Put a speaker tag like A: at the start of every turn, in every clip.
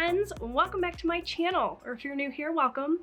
A: friends, welcome back to my channel, or if you're new here, welcome.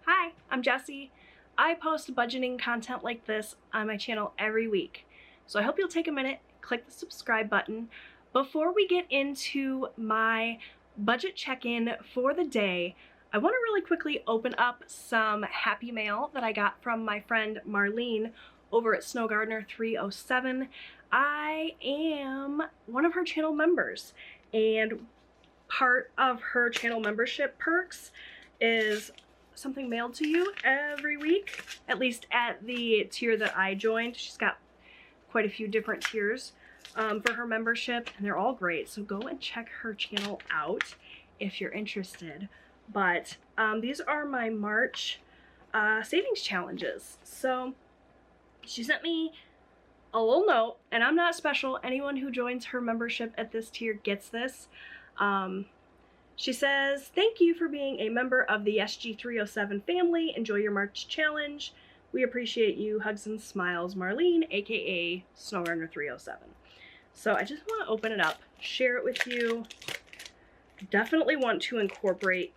A: Hi, I'm Jessie. I post budgeting content like this on my channel every week, so I hope you'll take a minute, click the subscribe button. Before we get into my budget check-in for the day, I want to really quickly open up some happy mail that I got from my friend Marlene over at Snow Gardener 307. I am one of her channel members, and part of her channel membership perks is something mailed to you every week, at least at the tier that I joined. She's got quite a few different tiers for her membership, and they're all great, so go and check her channel out if you're interested. But these are my March savings challenges. So she sent me a little note, and I'm not special. Anyone who joins her membership at this tier gets this. She says, "Thank you for being a member of the SG307 family. Enjoy your March challenge. We appreciate you. Hugs and smiles, Marlene, aka Snow Gardener 307. So I just want to open it up, share it with you. Definitely want to incorporate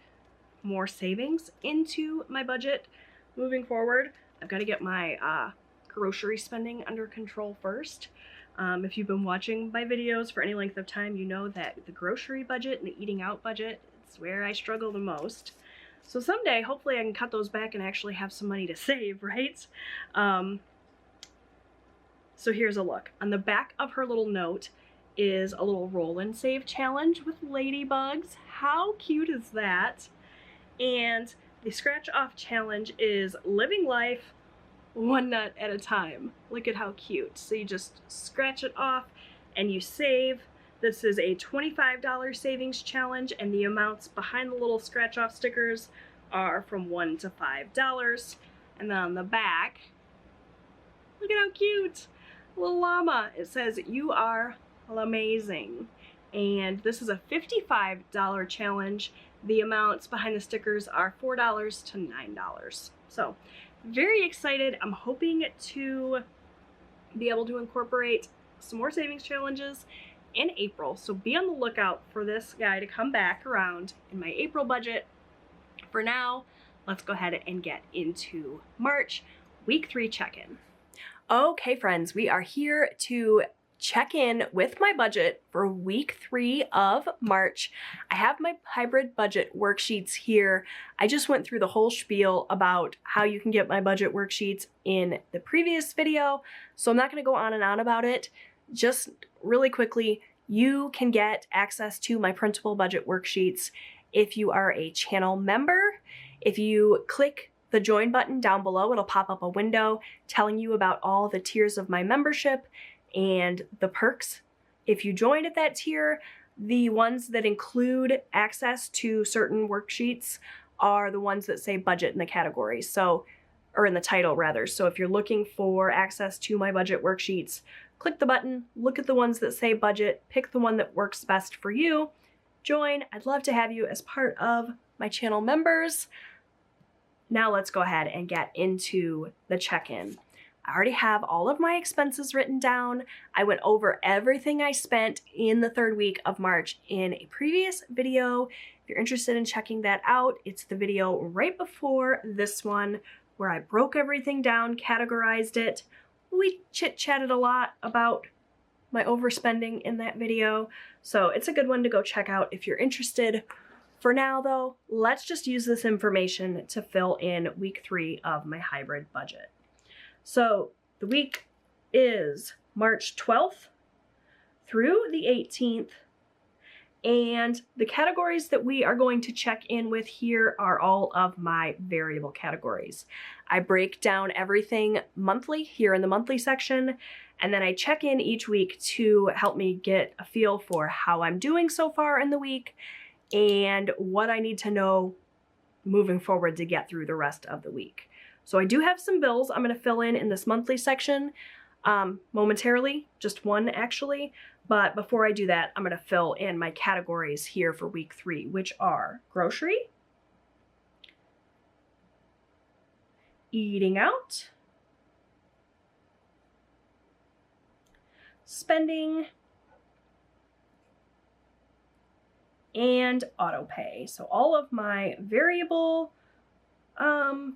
A: more savings into my budget moving forward. I've got to get my grocery spending under control first. If you've been watching my videos for any length of time, you know that the grocery budget and the eating out budget is where I struggle the most. So someday, hopefully I can cut those back and actually have some money to save, right? So here's a look. On the back of her little note is a little roll and save challenge with ladybugs. How cute is that? And the scratch off challenge is living life one nut at a time. Look at how cute. So you just scratch it off and you save. This is a $25 savings challenge, and the amounts behind the little scratch off stickers are from $1 to $5. And then on the back, look at how cute. A little llama. It says, "You are amazing." And this is a $55 challenge. The amounts behind the stickers are $4 to $9. So very excited. I'm hoping to be able to incorporate some more savings challenges in April. So be on the lookout for this guy to come back around in my April budget. For now, let's go ahead and get into March week 3 check-in. Okay, friends, we are here to check in with my budget for week 3 of March. I have my hybrid budget worksheets here. I just went through the whole spiel about how you can get my budget worksheets in the previous video, so I'm not going to go on and on about it. Just really quickly, you can get access to my printable budget worksheets if you are a channel member. If you click the join button down below, it'll pop up a window telling you about all the tiers of my membership and the perks. If you joined at that tier, the ones that include access to certain worksheets are the ones that say budget in the category, so, or in the title rather. So if you're looking for access to my budget worksheets, click the button, look at the ones that say budget, pick the one that works best for you, join. I'd love to have you as part of my channel members. Now let's go ahead and get into the check-in. I already have all of my expenses written down. I went over everything I spent in the 3rd week of March in a previous video. If you're interested in checking that out, it's the video right before this one where I broke everything down, categorized it. We chit-chatted a lot about my overspending in that video, so it's a good one to go check out if you're interested. For now though, let's just use this information to fill in week 3 of my hybrid budget. So the week is March 12th through the 18th, and the categories that we are going to check in with here are all of my variable categories. I break down everything monthly here in the monthly section, and then I check in each week to help me get a feel for how I'm doing so far in the week and what I need to know moving forward to get through the rest of the week. So I do have some bills I'm going to fill in this monthly section momentarily, just one actually. But before I do that, I'm going to fill in my categories here for week 3, which are grocery, eating out, spending, and autopay. So all of my variable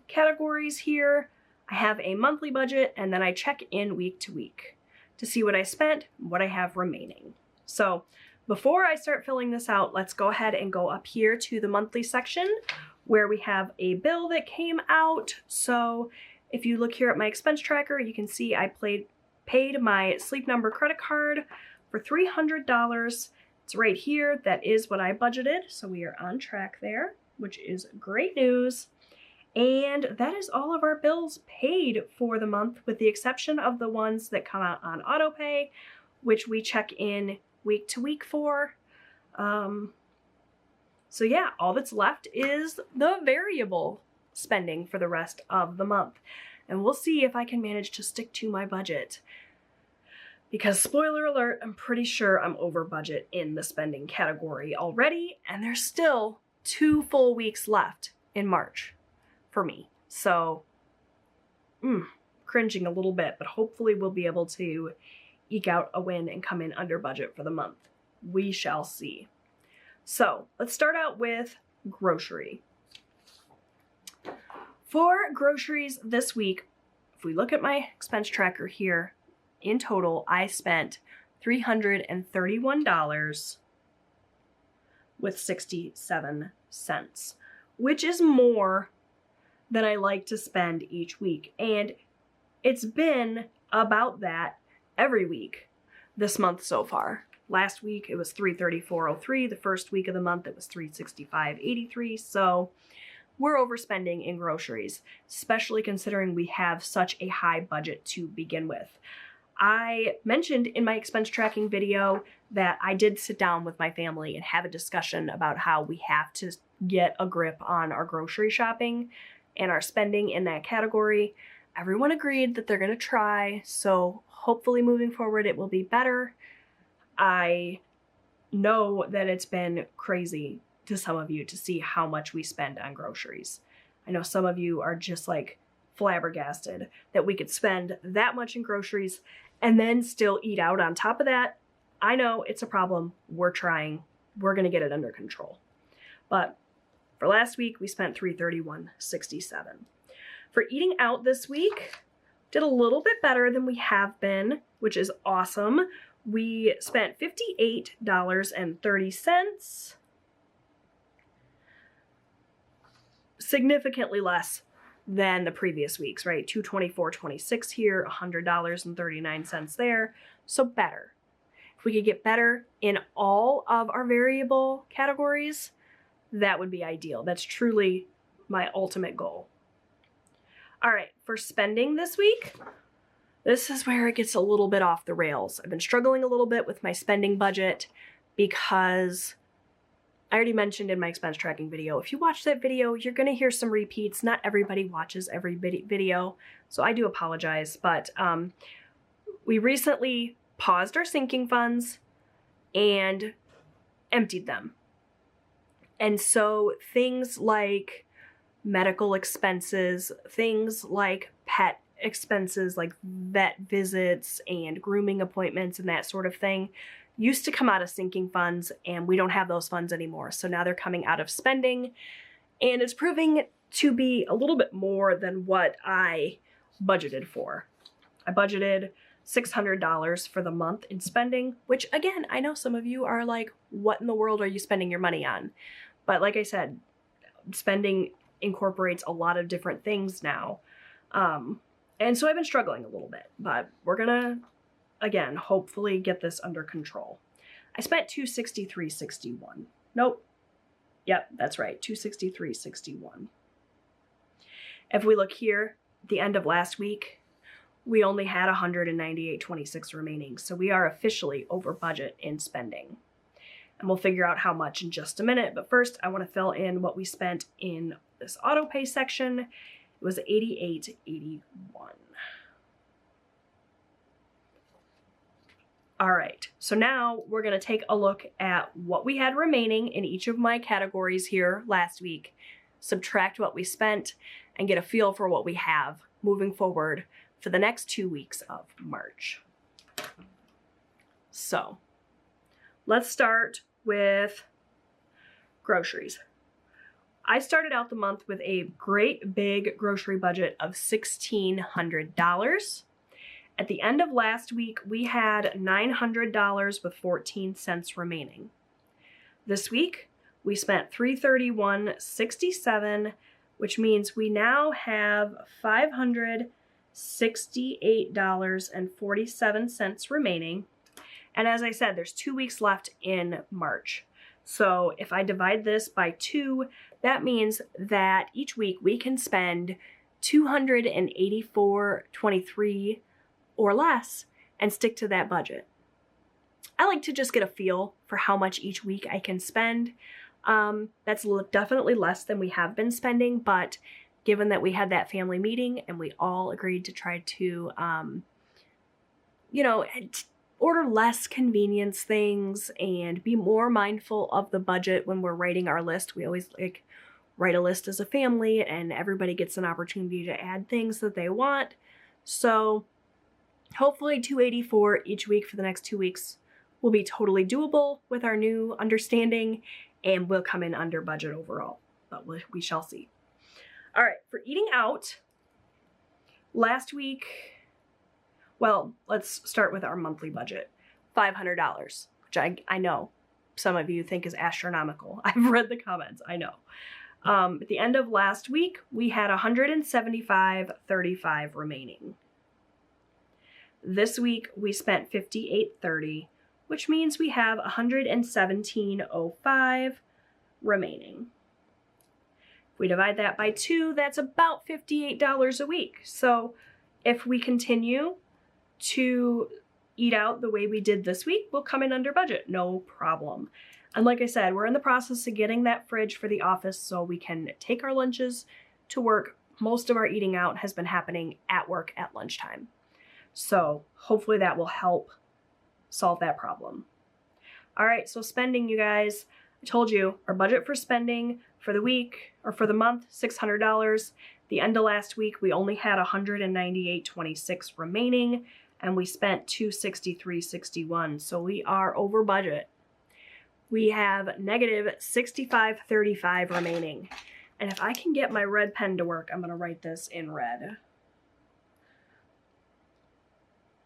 A: categories here, I have a monthly budget, and then I check in week to week to see what I spent, what I have remaining. So before I start filling this out, let's go ahead and go up here to the monthly section where we have a bill that came out. So if you look here at my expense tracker, you can see I paid my Sleep Number credit card for $300. It's right here. That is what I budgeted. So we are on track there, which is great news. And that is all of our bills paid for the month, with the exception of the ones that come out on autopay, which we check in week to week for. So yeah, all that's left is the variable spending for the rest of the month. And we'll see if I can manage to stick to my budget. Because spoiler alert, I'm pretty sure I'm over budget in the spending category already, and there's still 2 full weeks left in March for me. So, cringing a little bit, but hopefully we'll be able to eke out a win and come in under budget for the month. We shall see. So, let's start out with grocery. For groceries this week, if we look at my expense tracker here, in total, I spent $331 with 67 cents, which is more than I like to spend each week. And it's been about that every week this month so far. Last week it was $334.03. The first week of the month it was $365.83. So we're overspending in groceries, especially considering we have such a high budget to begin with. I mentioned in my expense tracking video that I did sit down with my family and have a discussion about how we have to get a grip on our grocery shopping and our spending in that category. Everyone agreed that they're going to try, so hopefully moving forward it will be better. I know that it's been crazy to some of you to see how much we spend on groceries. I know some of you are just like flabbergasted that we could spend that much in groceries and then still eat out on top of that. I know it's a problem. We're trying. We're going to get it under control. But for last week, we spent $331.67. For eating out this week, did a little bit better than we have been, which is awesome. We spent $58.30. Significantly less than the previous weeks, right? $224.26 here, $100.39 there. So better. If we could get better in all of our variable categories, that would be ideal. That's truly my ultimate goal. All right, for spending this week, this is where it gets a little bit off the rails. I've been struggling a little bit with my spending budget because I already mentioned in my expense tracking video, if you watch that video, you're going to hear some repeats. Not everybody watches every video, so I do apologize. But we recently paused our sinking funds and emptied them. And so things like medical expenses, things like pet expenses, like vet visits and grooming appointments and that sort of thing, used to come out of sinking funds, and we don't have those funds anymore. So now they're coming out of spending, and it's proving to be a little bit more than what I budgeted for. I budgeted $600 for the month in spending, which again, I know some of you are like, what in the world are you spending your money on? But like I said, spending incorporates a lot of different things now. And so I've been struggling a little bit, but we're gonna, again, hopefully get this under control. I spent $263.61. Nope. Yep, that's right, $263.61. If we look here, at the end of last week, we only had $198.26 remaining, so we are officially over budget in spending. And we'll figure out how much in just a minute, but first I want to fill in what we spent in this autopay section. It was $88.81. All right, so now we're going to take a look at what we had remaining in each of my categories here last week, subtract what we spent, and get a feel for what we have moving forward for the next 2 weeks of March. So let's start with groceries. I started out the month with a great big grocery budget of $1,600. At the end of last week, we had $900 with 14 cents remaining. This week, we spent $331.67, which means we now have $568.47 remaining. And as I said, there's 2 weeks left in March. So if I divide this by 2, that means that each week we can spend $284.23 or less and stick to that budget. I like to just get a feel for how much each week I can spend. That's definitely less than we have been spending, but given that we had that family meeting and we all agreed to try to, order less convenience things and be more mindful of the budget when we're writing our list. We always write a list as a family and everybody gets an opportunity to add things that they want. So hopefully $284 each week for the next 2 weeks will be totally doable with our new understanding and will come in under budget overall, but we shall see. All right, for eating out, last week, well, let's start with our monthly budget, $500, which I know some of you think is astronomical. I've read the comments, I know. At the end of last week, we had $175.35 remaining. This week, we spent $58.30, which means we have $117.05 remaining. If we divide that by 2, that's about $58 a week. So if we continue to eat out the way we did this week, we'll come in under budget, no problem. And like I said, we're in the process of getting that fridge for the office so we can take our lunches to work. Most of our eating out has been happening at work at lunchtime. So hopefully that will help solve that problem. All right, so spending, you guys. I told you our budget for spending for the week or for the month, $600. The end of last week, we only had $198.26 remaining and we spent $263.61. So we are over budget. We have negative $65.35 remaining. And if I can get my red pen to work, I'm going to write this in red.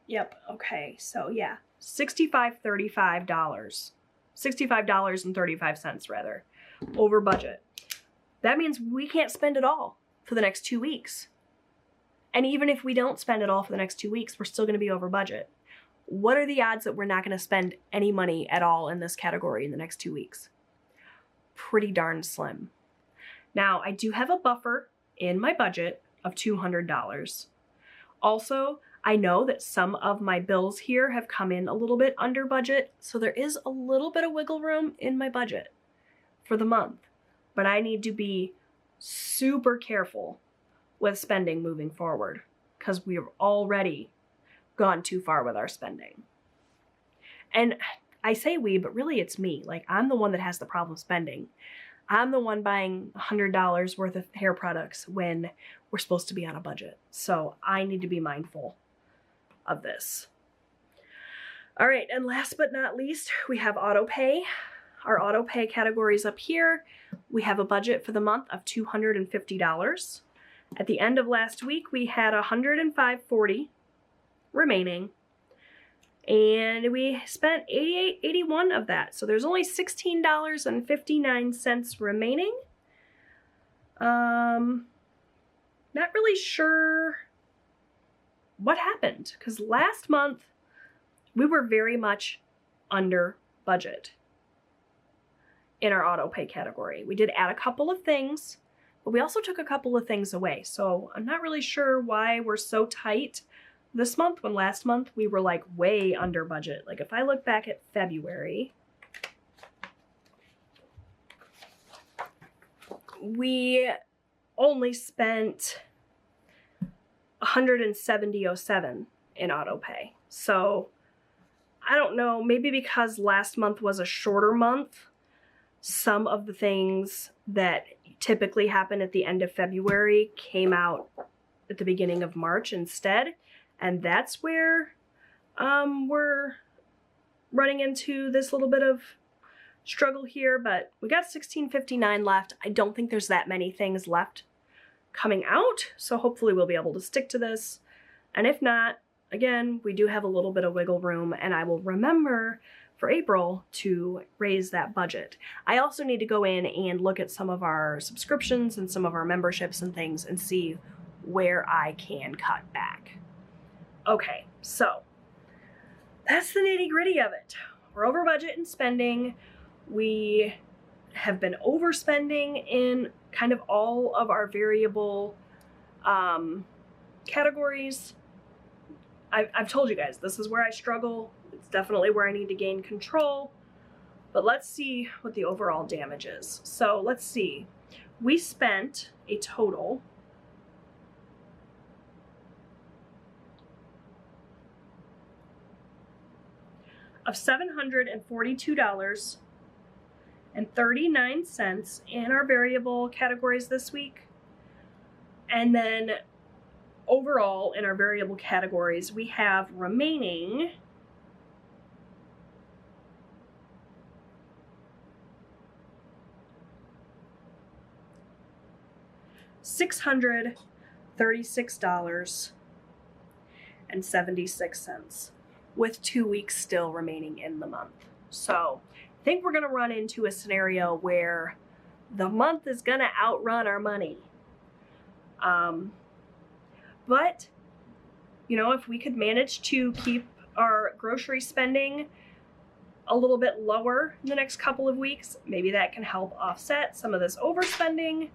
A: Yep, okay, so yeah, $65.35 rather, over budget. That means we can't spend it all for the next 2 weeks. And even if we don't spend it all for the next 2 weeks, we're still going to be over budget. What are the odds that we're not going to spend any money at all in this category in the next 2 weeks? Pretty darn slim. Now, I do have a buffer in my budget of $200. Also, I know that some of my bills here have come in a little bit under budget, so there is a little bit of wiggle room in my budget for the month. But I need to be super careful with spending moving forward because we've already gone too far with our spending. And I say we, but really it's me. Like, I'm the one that has the problem spending. I'm the one buying $100 worth of hair products when we're supposed to be on a budget. So I need to be mindful of this. All right, and last but not least, we have autopay. Our autopay category is up here. We have a budget for the month of $250. At the end of last week, we had $105.40 remaining, and we spent $88.81 of that. So there's only $16.59 remaining. Not really sure what happened, because last month we were very much under budget in our autopay category. We did add a couple of things, but we also took a couple of things away. So I'm not really sure why we're so tight this month when last month we were like way under budget. Like if I look back at February, we only spent $170.07 in autopay. So I don't know, maybe because last month was a shorter month, some of the things that typically happen at the end of February came out at the beginning of March instead. And that's where we're running into this little bit of struggle here, but we got $16.59 left. I don't think there's that many things left coming out, so hopefully we'll be able to stick to this. And if not, again, we do have a little bit of wiggle room, and I will remember for April to raise that budget. I also need to go in and look at some of our subscriptions and some of our memberships and things and see where I can cut back. Okay, so that's the nitty-gritty of it. We're over budget in spending. We have been overspending in kind of all of our variable categories. I've told you guys, this is where I struggle. It's definitely where I need to gain control. But let's see what the overall damage is. So let's see. We spent a total of $742.39 in our variable categories this week. And then overall in our variable categories, we have remaining $636.76, with 2 weeks still remaining in the month. So I think we're gonna run into a scenario where the month is gonna outrun our money. But, you know, if we could manage to keep our grocery spending a little bit lower in the next couple of weeks, maybe that can help offset some of this overspending.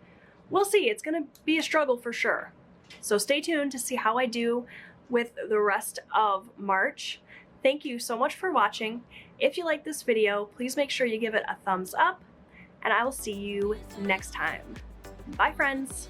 A: We'll see. It's going to be a struggle for sure. So stay tuned to see how I do with the rest of March. Thank you so much for watching. If you like this video, please make sure you give it a thumbs up, and I will see you next time. Bye, friends.